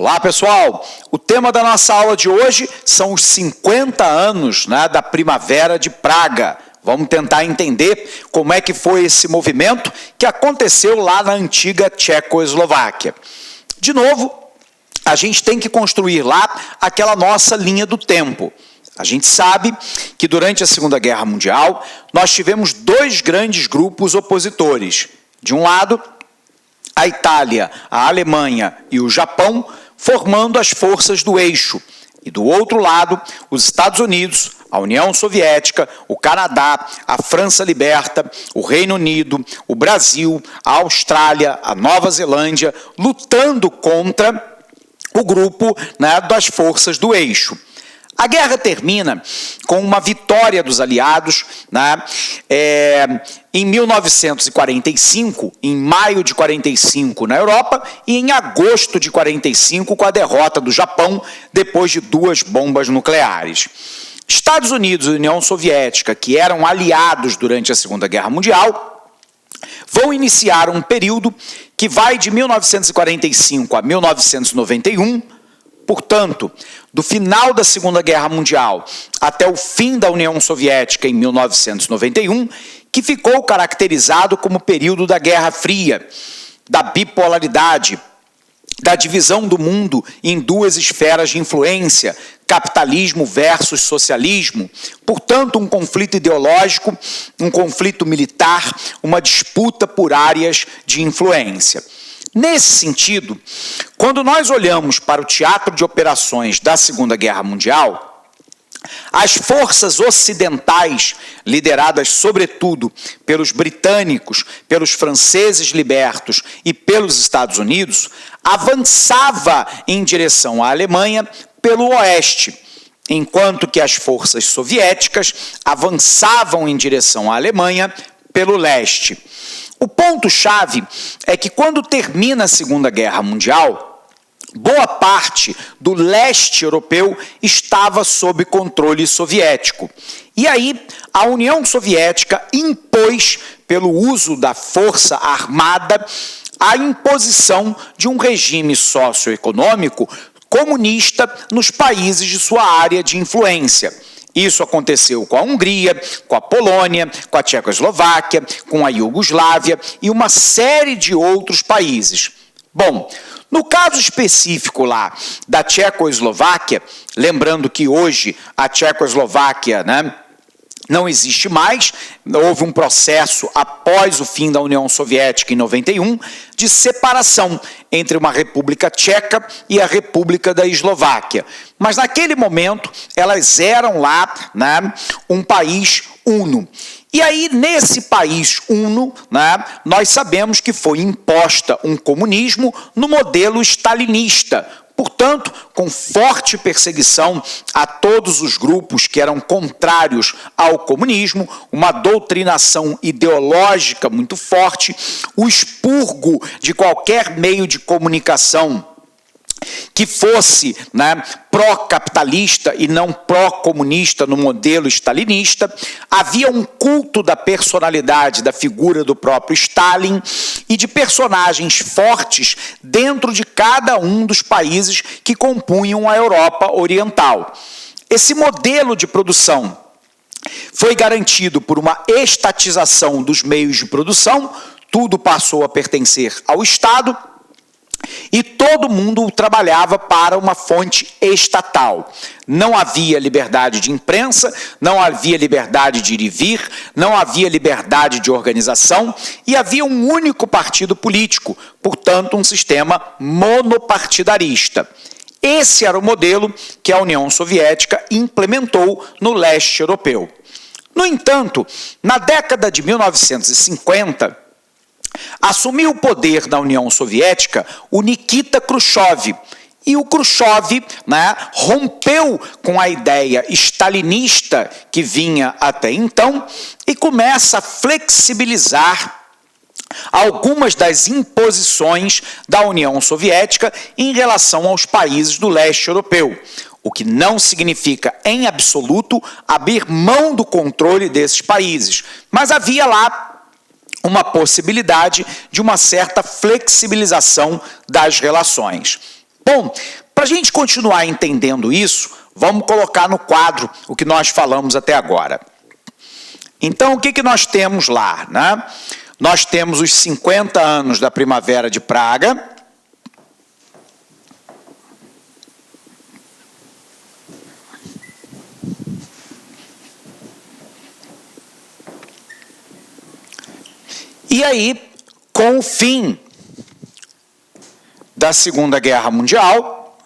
Olá, pessoal! O tema da nossa aula de hoje são os 50 anos da Primavera de Praga. Vamos tentar entender como é que foi esse movimento que aconteceu lá na antiga Tchecoslováquia. De novo, a gente tem que construir lá aquela nossa linha do tempo. A gente sabe que durante a Segunda Guerra Mundial nós tivemos dois grandes grupos opositores. De um lado, a Itália, a Alemanha e o Japão, formando as forças do eixo. E do outro lado, os Estados Unidos, a União Soviética, o Canadá, a França liberta, o Reino Unido, o Brasil, a Austrália, a Nova Zelândia, lutando contra o grupo das forças do eixo. A guerra termina com uma vitória dos aliados em 1945, em maio de 45 na Europa e em agosto de 45 com a derrota do Japão depois de duas bombas nucleares. Estados Unidos e União Soviética, que eram aliados durante a Segunda Guerra Mundial, vão iniciar um período que vai de 1945 a 1991. Portanto, do final da Segunda Guerra Mundial até o fim da União Soviética em 1991, que ficou caracterizado como período da Guerra Fria, da bipolaridade, da divisão do mundo em duas esferas de influência, capitalismo versus socialismo, portanto, um conflito ideológico, um conflito militar, uma disputa por áreas de influência. Nesse sentido, quando nós olhamos para o teatro de operações da Segunda Guerra Mundial, as forças ocidentais, lideradas sobretudo pelos britânicos, pelos franceses libertos e pelos Estados Unidos, avançava em direção à Alemanha pelo oeste, enquanto que as forças soviéticas avançavam em direção à Alemanha pelo leste. O ponto-chave é que quando termina a Segunda Guerra Mundial, boa parte do leste europeu estava sob controle soviético. E aí, a União Soviética impôs, pelo uso da força armada, a imposição de um regime socioeconômico comunista nos países de sua área de influência. Isso aconteceu com a Hungria, com a Polônia, com a Tchecoslováquia, com a Iugoslávia e uma série de outros países. Bom, no caso específico lá da Tchecoslováquia, lembrando que hoje a Tchecoslováquia não existe mais, houve um processo após o fim da União Soviética em 91 de separação entre uma República Tcheca e a República da Eslováquia. Mas naquele momento elas eram lá um país uno. E aí, nesse país uno, nós sabemos que foi imposta um comunismo no modelo stalinista, portanto, com forte perseguição a todos os grupos que eram contrários ao comunismo, uma doutrinação ideológica muito forte, o expurgo de qualquer meio de comunicação que fosse pró-capitalista e não pró-comunista no modelo stalinista. Havia um culto da personalidade, da figura do próprio Stalin e de personagens fortes dentro de cada um dos países que compunham a Europa Oriental. Esse modelo de produção foi garantido por uma estatização dos meios de produção, tudo passou a pertencer ao Estado, e todo mundo trabalhava para uma fonte estatal. Não havia liberdade de imprensa, não havia liberdade de ir e vir, não havia liberdade de organização e havia um único partido político, portanto, um sistema monopartidarista. Esse era o modelo que a União Soviética implementou no leste europeu. No entanto, na década de 1950, assumiu o poder da União Soviética o Nikita Khrushchev. E o Khrushchev rompeu com a ideia stalinista que vinha até então e começa a flexibilizar algumas das imposições da União Soviética em relação aos países do leste europeu, o que não significa, em absoluto, abrir mão do controle desses países. Mas havia lá uma possibilidade de uma certa flexibilização das relações. Bom, para a gente continuar entendendo isso, vamos colocar no quadro o que nós falamos até agora. Então, o que nós temos lá, né? Nós temos os 50 anos da Primavera de Praga. E aí, com o fim da Segunda Guerra Mundial,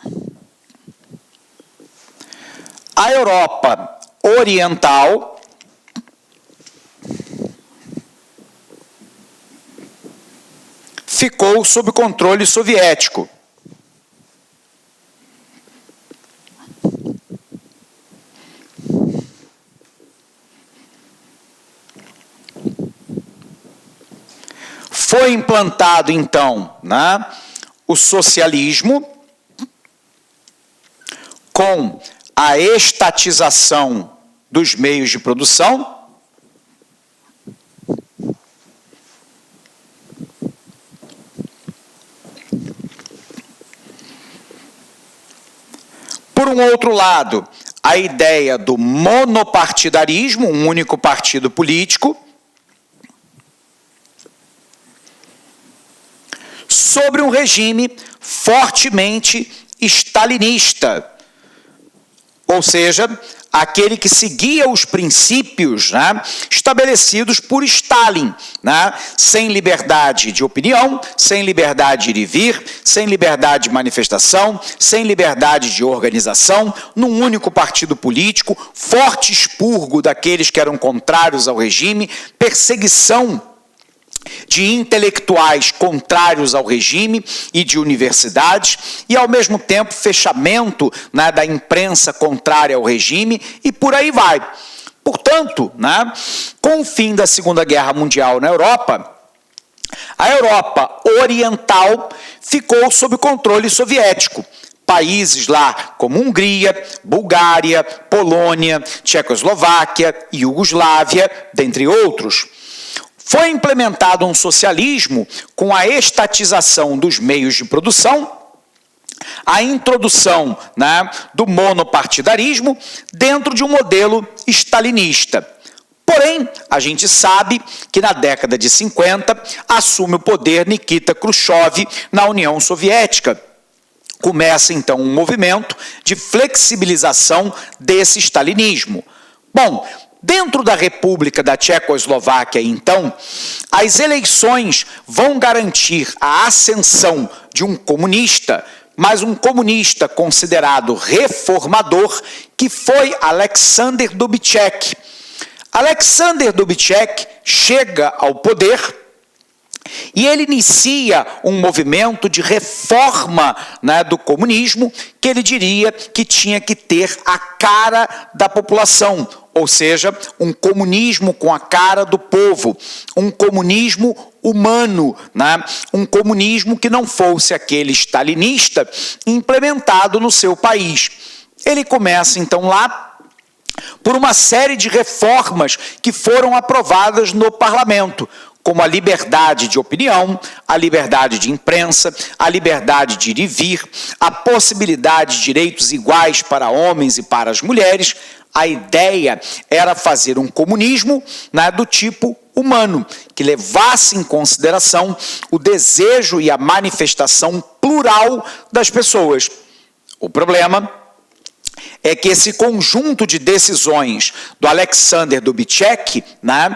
a Europa Oriental ficou sob controle soviético. Foi implantado, então, né, o socialismo com a estatização dos meios de produção, por um outro lado, a ideia do monopartidarismo, um único partido político, sobre um regime fortemente stalinista, ou seja, aquele que seguia os princípios, né, estabelecidos por Stalin, né, sem liberdade de opinião, sem liberdade de ir e vir, sem liberdade de manifestação, sem liberdade de organização, num único partido político, forte expurgo daqueles que eram contrários ao regime, perseguição de intelectuais contrários ao regime e de universidades, e ao mesmo tempo fechamento, né, da imprensa contrária ao regime, e por aí vai. Portanto, né, com o fim da Segunda Guerra Mundial na Europa, a Europa Oriental ficou sob controle soviético. Países lá como Hungria, Bulgária, Polônia, Tchecoslováquia, Iugoslávia, dentre outros. Foi implementado um socialismo com a estatização dos meios de produção, a introdução, né, do monopartidarismo dentro de um modelo stalinista. Porém, a gente sabe que na década de 50 assume o poder Nikita Khrushchev na União Soviética. Começa então um movimento de flexibilização desse stalinismo. Bom, dentro da República da Tchecoslováquia, então, as eleições vão garantir a ascensão de um comunista, mas um comunista considerado reformador, que foi Alexander Dubček. Alexander Dubček chega ao poder e ele inicia um movimento de reforma, né, do comunismo, que ele diria que tinha que ter a cara da população, ou seja, um comunismo com a cara do povo, um comunismo humano, né? Um comunismo que não fosse aquele stalinista implementado no seu país. Ele começa então lá por uma série de reformas que foram aprovadas no parlamento, como a liberdade de opinião, a liberdade de imprensa, a liberdade de ir e vir, a possibilidade de direitos iguais para homens e para as mulheres. A ideia era fazer um comunismo, né, do tipo humano, que levasse em consideração o desejo e a manifestação plural das pessoas. O problema é que esse conjunto de decisões do Alexander Dubček, né,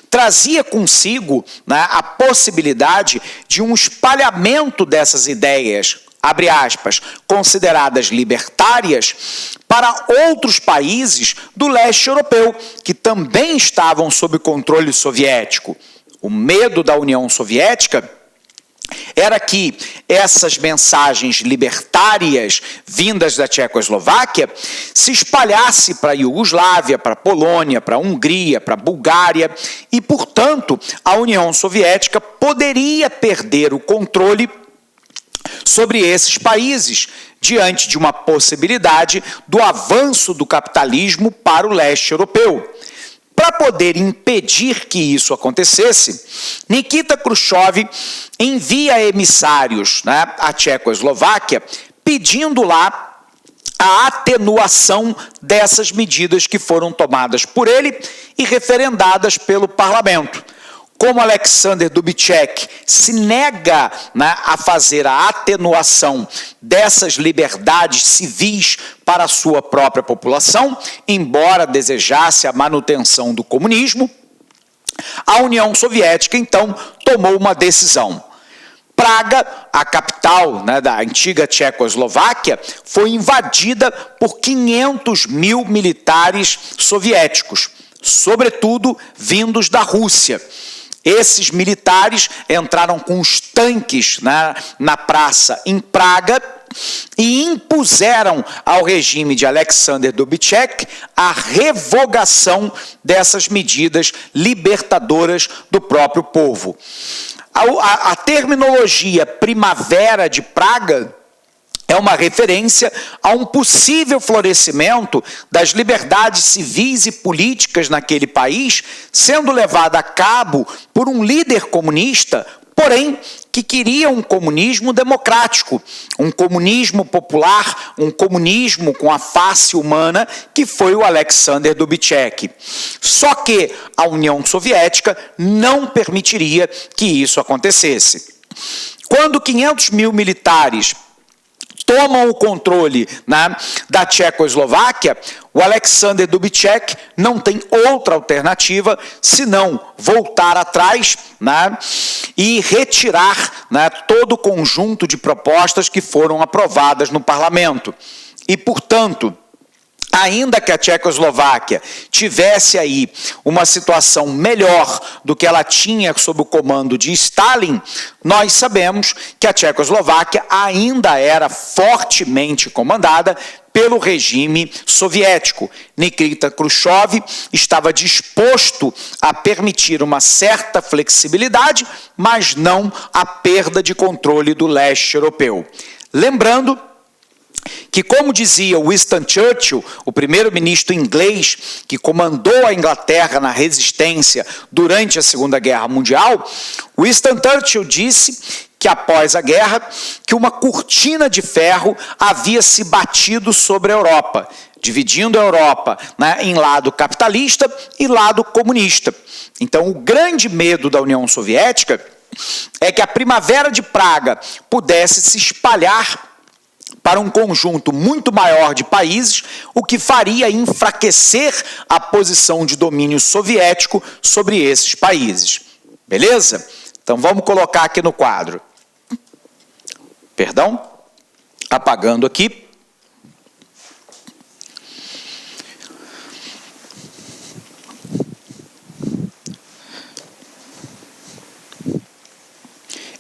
trazia consigo, né, a possibilidade de um espalhamento dessas ideias, abre aspas, consideradas libertárias, para outros países do leste europeu, que também estavam sob controle soviético. O medo da União Soviética era que essas mensagens libertárias vindas da Tchecoslováquia se espalhasse para a Iugoslávia, para a Polônia, para a Hungria, para a Bulgária, e, portanto, a União Soviética poderia perder o controle sobre esses países, diante de uma possibilidade do avanço do capitalismo para o leste europeu. Para poder impedir que isso acontecesse, Nikita Khrushchev envia emissários, né, à Tchecoslováquia, pedindo lá a atenuação dessas medidas que foram tomadas por ele e referendadas pelo parlamento. Como Alexander Dubček se nega, né, a fazer a atenuação dessas liberdades civis para a sua própria população, embora desejasse a manutenção do comunismo, a União Soviética, então, tomou uma decisão. Praga, a capital, né, da antiga Tchecoslováquia, foi invadida por 500 mil militares soviéticos, sobretudo vindos da Rússia. Esses militares entraram com os tanques na praça em Praga e impuseram ao regime de Alexander Dubček a revogação dessas medidas libertadoras do próprio povo. A terminologia Primavera de Praga é uma referência a um possível florescimento das liberdades civis e políticas naquele país, sendo levada a cabo por um líder comunista, porém, que queria um comunismo democrático, um comunismo popular, um comunismo com a face humana, que foi o Alexander Dubček. Só que a União Soviética não permitiria que isso acontecesse. Quando 500 mil militares tomam o controle, né, da Tchecoslováquia, o Alexander Dubček não tem outra alternativa senão voltar atrás, né, e retirar, né, todo o conjunto de propostas que foram aprovadas no parlamento. E, portanto, ainda que a Tchecoslováquia tivesse aí uma situação melhor do que ela tinha sob o comando de Stalin, nós sabemos que a Tchecoslováquia ainda era fortemente comandada pelo regime soviético. Nikita Khrushchev estava disposto a permitir uma certa flexibilidade, mas não a perda de controle do leste europeu. Lembrando que, como dizia Winston Churchill, o primeiro-ministro inglês que comandou a Inglaterra na resistência durante a Segunda Guerra Mundial, Winston Churchill disse que, após a guerra, que uma cortina de ferro havia se batido sobre a Europa, dividindo a Europa, né, em lado capitalista e lado comunista. Então, o grande medo da União Soviética é que a Primavera de Praga pudesse se espalhar para um conjunto muito maior de países, o que faria enfraquecer a posição de domínio soviético sobre esses países. Beleza? Então vamos colocar aqui no quadro. Perdão? Apagando aqui.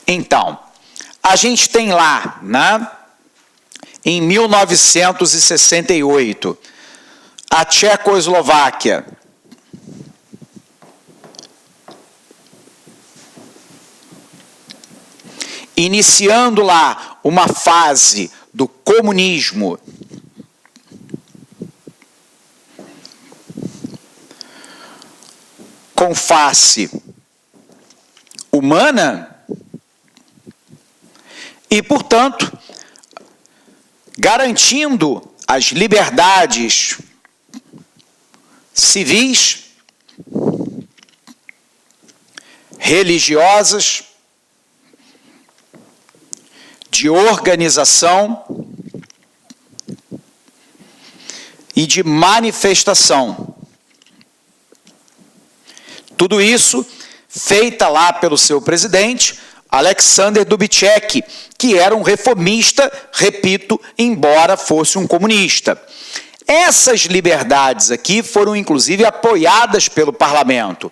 Então, a gente tem lá, né, em 1968, a Tchecoslováquia iniciando lá uma fase do comunismo com face humana e, portanto, garantindo as liberdades civis, religiosas, de organização e de manifestação. Tudo isso feita lá pelo seu presidente, Alexander Dubček, que era um reformista, repito, embora fosse um comunista. Essas liberdades aqui foram, inclusive, apoiadas pelo parlamento.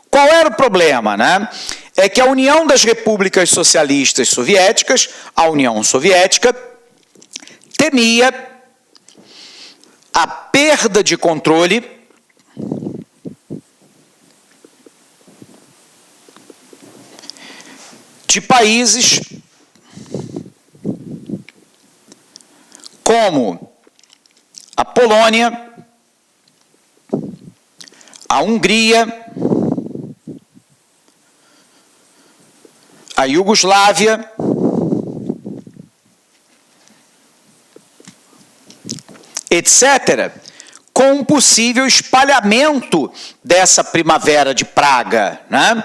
Qual era o problema, né? É que a União das Repúblicas Socialistas Soviéticas, a União Soviética, temia a perda de controle de países como a Polônia, a Hungria, a Iugoslávia etc., com um possível espalhamento dessa primavera de Praga, né?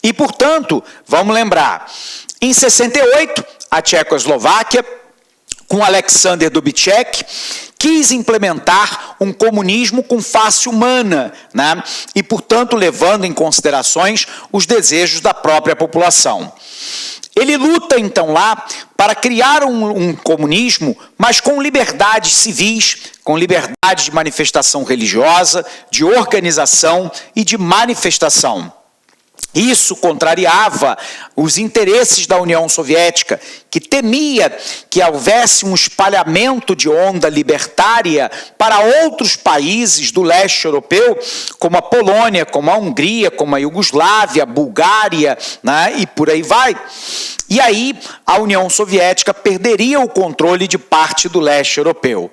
E, portanto, vamos lembrar, em 68, a Tchecoslováquia, com Alexander Dubček, quis implementar um comunismo com face humana, né? E, portanto, levando em considerações os desejos da própria população. Ele luta, então, lá para criar um comunismo, mas com liberdades civis, com liberdade de manifestação religiosa, de organização e de manifestação. Isso contrariava os interesses da União Soviética, que temia que houvesse um espalhamento de onda libertária para outros países do leste europeu, como a Polônia, como a Hungria, como a Iugoslávia, a Bulgária, né, e por aí vai. E aí a União Soviética perderia o controle de parte do leste europeu.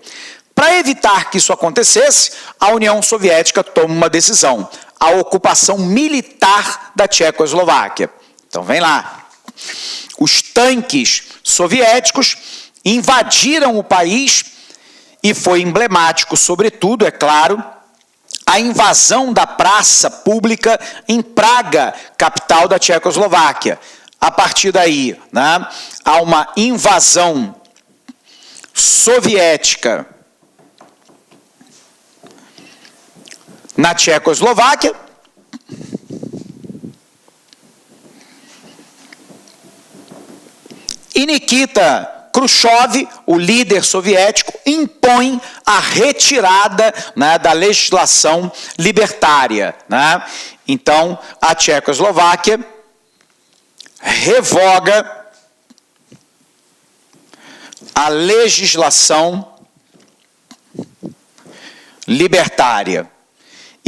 Para evitar que isso acontecesse, a União Soviética toma uma decisão: a ocupação militar da Tchecoslováquia. Então vem lá. Os tanques soviéticos invadiram o país e foi emblemático, sobretudo, é claro, a invasão da praça pública em Praga, capital da Tchecoslováquia. A partir daí, né, há uma invasão soviética na Tchecoslováquia. E Nikita Khrushchev, o líder soviético, impõe a retirada, né, da legislação libertária, né? Então, a Tchecoslováquia revoga a legislação libertária.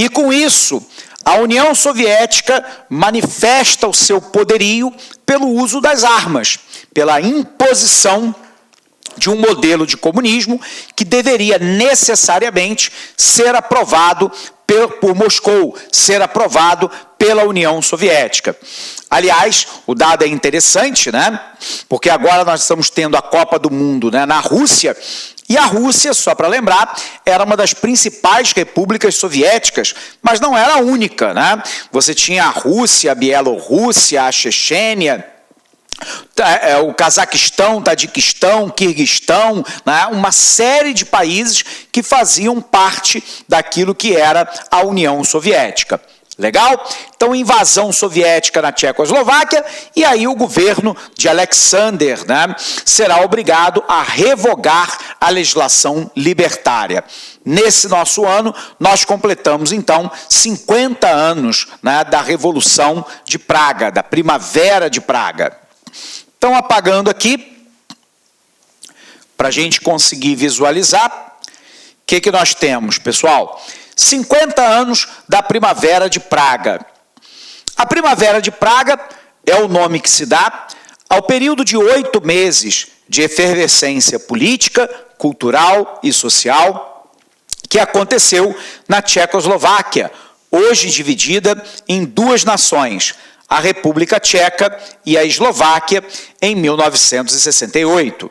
E com isso, a União Soviética manifesta o seu poderio pelo uso das armas, pela imposição de um modelo de comunismo que deveria necessariamente ser aprovado por Moscou, ser aprovado pela União Soviética. Aliás, o dado é interessante, né? Porque agora nós estamos tendo a Copa do Mundo, né, na Rússia. E a Rússia, só para lembrar, era uma das principais repúblicas soviéticas, mas não era a única, né? Você tinha a Rússia, a Bielorrússia, a Chechênia, o Cazaquistão, Tadiquistão, Quirguistão, né? Uma série de países que faziam parte daquilo que era a União Soviética. Legal? Então, invasão soviética na Tchecoslováquia, e aí o governo de Alexander, né, será obrigado a revogar a legislação libertária. Nesse nosso ano, nós completamos, então, 50 anos, né, da Revolução de Praga, da Primavera de Praga. Então, apagando aqui, para a gente conseguir visualizar, o que nós temos, pessoal? 50 anos da Primavera de Praga. A Primavera de Praga é o nome que se dá ao período de 8 meses de efervescência política, cultural e social que aconteceu na Tchecoslováquia, hoje dividida em duas nações, a República Tcheca e a Eslováquia, em 1968.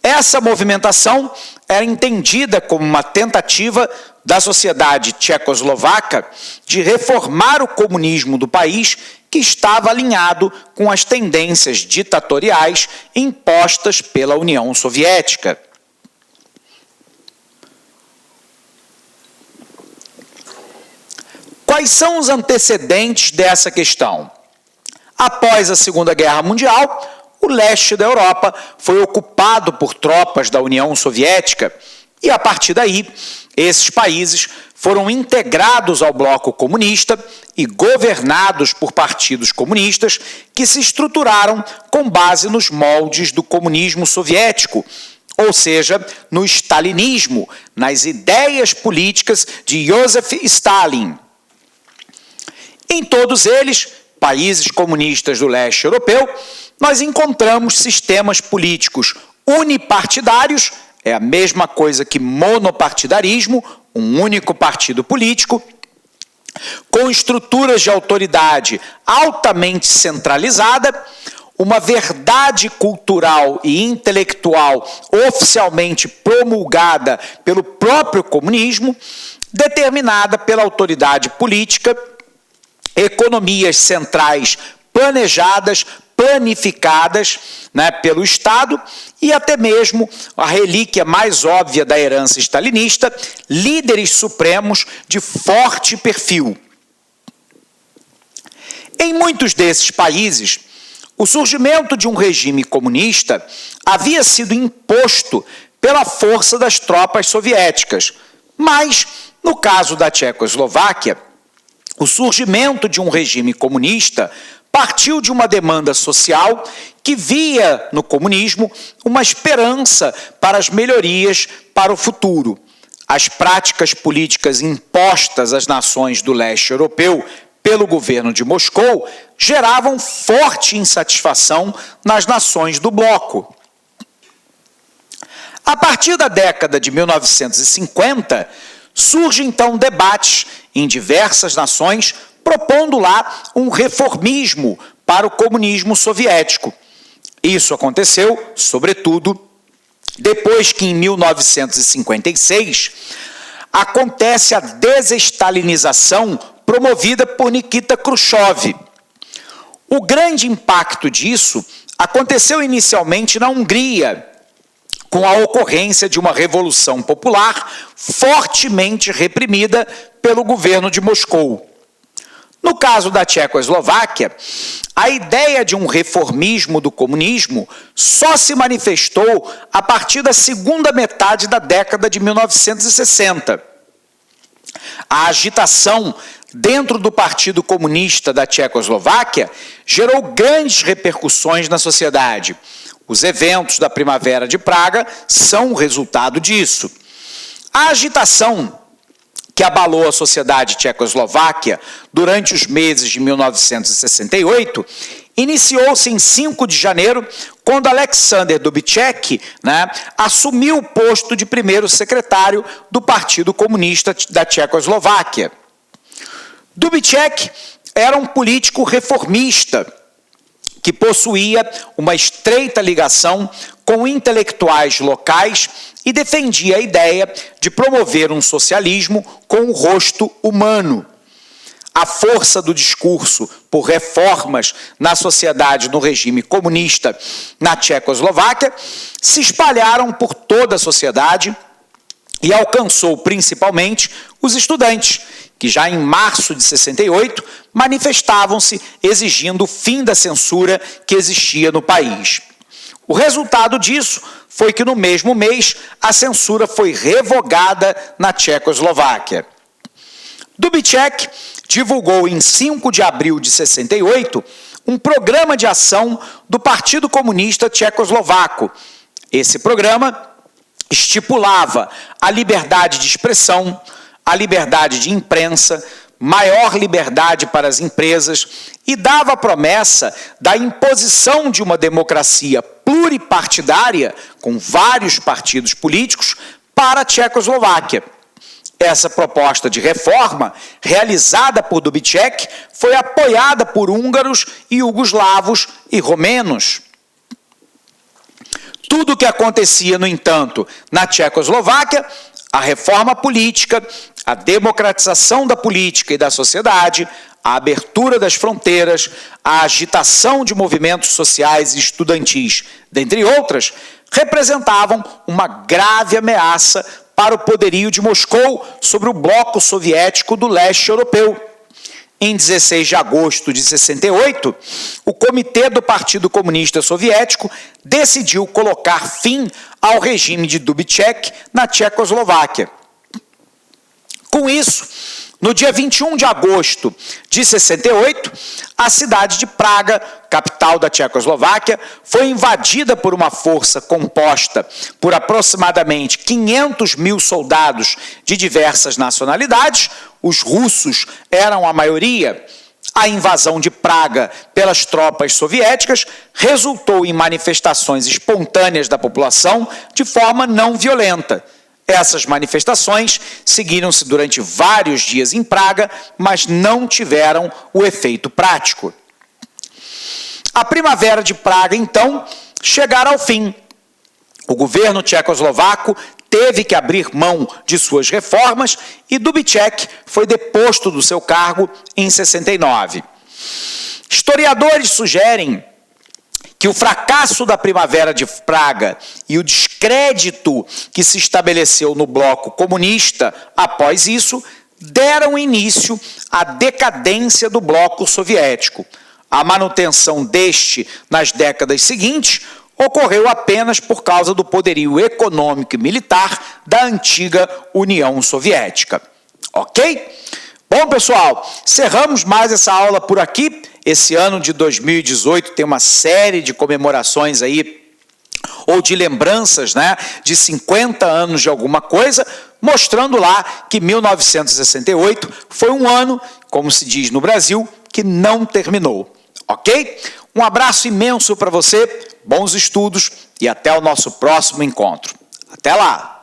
Essa movimentação era entendida como uma tentativa da sociedade tchecoslovaca de reformar o comunismo do país, que estava alinhado com as tendências ditatoriais impostas pela União Soviética. Quais são os antecedentes dessa questão? Após a Segunda Guerra Mundial, o leste da Europa foi ocupado por tropas da União Soviética e, a partir daí, esses países foram integrados ao bloco comunista e governados por partidos comunistas que se estruturaram com base nos moldes do comunismo soviético, ou seja, no stalinismo, nas ideias políticas de Joseph Stalin. Em todos eles, países comunistas do leste europeu, nós encontramos sistemas políticos unipartidários, é a mesma coisa que monopartidarismo, um único partido político, com estruturas de autoridade altamente centralizada, uma verdade cultural e intelectual oficialmente promulgada pelo próprio comunismo, determinada pela autoridade política, economias centrais planejadas, planificadas, pelo Estado, e até mesmo a relíquia mais óbvia da herança stalinista, líderes supremos de forte perfil. Em muitos desses países, o surgimento de um regime comunista havia sido imposto pela força das tropas soviéticas, mas, no caso da Tchecoslováquia, o surgimento de um regime comunista partiu de uma demanda social que via no comunismo uma esperança para as melhorias para o futuro. As práticas políticas impostas às nações do leste europeu pelo governo de Moscou geravam forte insatisfação nas nações do bloco. A partir da década de 1950, surgem então debates em diversas nações propondo lá um reformismo para o comunismo soviético. Isso aconteceu, sobretudo, depois que em 1956 acontece a desestalinização promovida por Nikita Khrushchev. O grande impacto disso aconteceu inicialmente na Hungria, com a ocorrência de uma revolução popular fortemente reprimida pelo governo de Moscou. No caso da Tchecoslováquia, a ideia de um reformismo do comunismo só se manifestou a partir da segunda metade da década de 1960. A agitação dentro do Partido Comunista da Tchecoslováquia gerou grandes repercussões na sociedade. Os eventos da Primavera de Praga são o resultado disso. A agitação que abalou a sociedade tchecoslováquia durante os meses de 1968, iniciou-se em 5 de janeiro, quando Alexander Dubček assumiu o posto de primeiro secretário do Partido Comunista da Tchecoslováquia. Dubček era um político reformista, que possuía uma estreita ligação com intelectuais locais e defendia a ideia de promover um socialismo com o rosto humano. A força do discurso por reformas na sociedade no regime comunista na Tchecoslováquia se espalharam por toda a sociedade e alcançou principalmente os estudantes, que já em março de 68 manifestavam-se exigindo o fim da censura que existia no país. O resultado disso foi que no mesmo mês a censura foi revogada na Tchecoslováquia. Dubček divulgou em 5 de abril de 68 um programa de ação do Partido Comunista Tchecoslovaco. Esse programa estipulava a liberdade de expressão, a liberdade de imprensa, maior liberdade para as empresas e dava a promessa da imposição de uma democracia pluripartidária, com vários partidos políticos, para a Tchecoslováquia. Essa proposta de reforma, realizada por Dubček, foi apoiada por húngaros, iugoslavos e romenos. Tudo o que acontecia, no entanto, na Tchecoslováquia, a reforma política, a democratização da política e da sociedade, a abertura das fronteiras, a agitação de movimentos sociais e estudantis, dentre outras, representavam uma grave ameaça para o poderio de Moscou sobre o bloco soviético do leste europeu. Em 16 de agosto de 68, o Comitê do Partido Comunista Soviético decidiu colocar fim ao regime de Dubček na Tchecoslováquia. Com isso, no dia 21 de agosto de 68, a cidade de Praga, capital da Tchecoslováquia, foi invadida por uma força composta por aproximadamente 500 mil soldados de diversas nacionalidades. Os russos eram a maioria. A invasão de Praga pelas tropas soviéticas resultou em manifestações espontâneas da população de forma não violenta. Essas manifestações seguiram-se durante vários dias em Praga, mas não tiveram o efeito prático. A Primavera de Praga, então, chegara ao fim. O governo tchecoslovaco teve que abrir mão de suas reformas e Dubček foi deposto do seu cargo em 69. Historiadores sugerem que o fracasso da Primavera de Praga e o descrédito que se estabeleceu no bloco comunista após isso deram início à decadência do bloco soviético. A manutenção deste nas décadas seguintes ocorreu apenas por causa do poderio econômico e militar da antiga União Soviética. Ok? Bom, pessoal, cerramos mais essa aula por aqui. Esse ano de 2018 tem uma série de comemorações aí, ou de lembranças, né, de 50 anos de alguma coisa, mostrando lá que 1968 foi um ano, como se diz no Brasil, que não terminou. Ok? Um abraço imenso para você, bons estudos e até o nosso próximo encontro. Até lá!